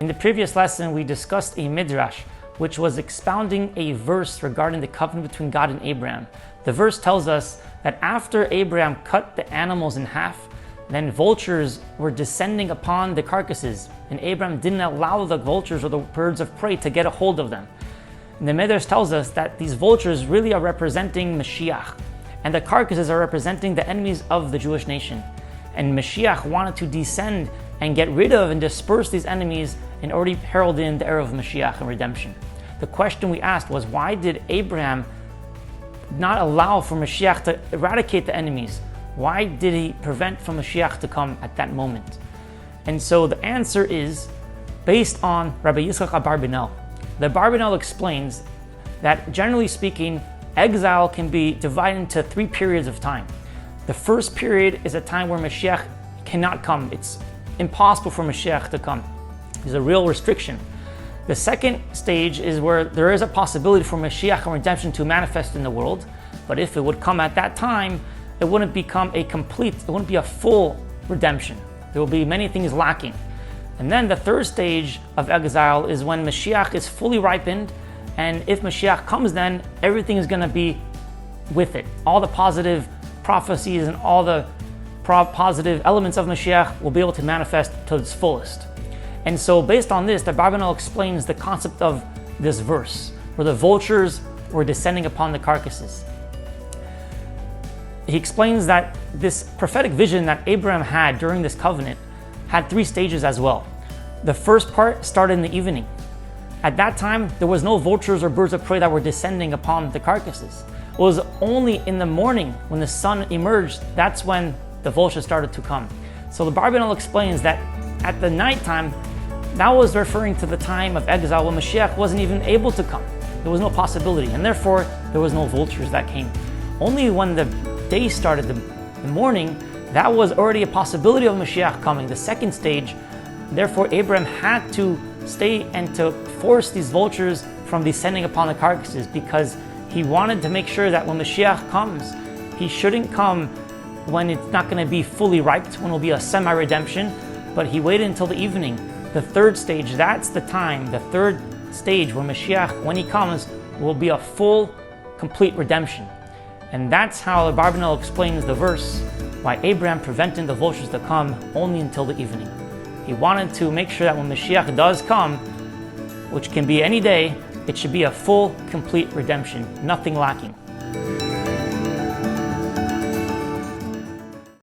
In the previous lesson, we discussed a midrash, which was expounding a verse regarding the covenant between God and Abram. The verse tells us that after Abram cut the animals in half, then vultures were descending upon the carcasses, and Abram didn't allow the vultures or the birds of prey to get a hold of them. And the midrash tells us that these vultures really are representing Moshiach, and the carcasses are representing the enemies of the Jewish nation. And Moshiach wanted to descend and get rid of and disperse these enemies and already herald in the era of Moshiach and redemption. The question we asked was, why did Abraham not allow for Moshiach to eradicate the enemies? Why did he prevent from Moshiach to come at that moment? And so the answer is based on Rabbi Yitzchak Abarbanel. The Abarbanel explains that generally speaking, exile can be divided into 3 periods of time. The first period is a time where Moshiach cannot come. It's impossible for Moshiach to come. There's a real restriction. The second stage is where there is a possibility for Moshiach and redemption to manifest in the world, but if it would come at that time, it wouldn't become it wouldn't be a full redemption. There will be many things lacking. And then the third stage of exile is when Moshiach is fully ripened, and if Moshiach comes, then everything is going to be with it. All the positive prophecies and all the positive elements of Moshiach will be able to manifest to its fullest. And so based on this, the Abarbanel explains the concept of this verse, where the vultures were descending upon the carcasses. He explains that this prophetic vision that Abram had during this covenant had 3 stages as well. The first part started in the evening. At that time, there was no vultures or birds of prey that were descending upon the carcasses. It was only in the morning when the sun emerged, that's when the vultures started to come. So the Abarbanel explains that at the nighttime, that was referring to the time of exile when Moshiach wasn't even able to come. There was no possibility, and therefore there was no vultures that came. Only when the day started, the morning, that was already a possibility of Moshiach coming, the second stage. Therefore Abraham had to stay and to force these vultures from descending upon the carcasses, because he wanted to make sure that when Moshiach comes, he shouldn't come when it's not going to be fully ripe, when it will be a semi-redemption, but he waited until the evening. The third stage, that's the time, the third stage where Moshiach, when he comes, will be a full, complete redemption. And that's how the Abarbanel explains the verse, why Abraham prevented the vultures to come only until the evening. He wanted to make sure that when Moshiach does come, which can be any day, it should be a full, complete redemption, nothing lacking.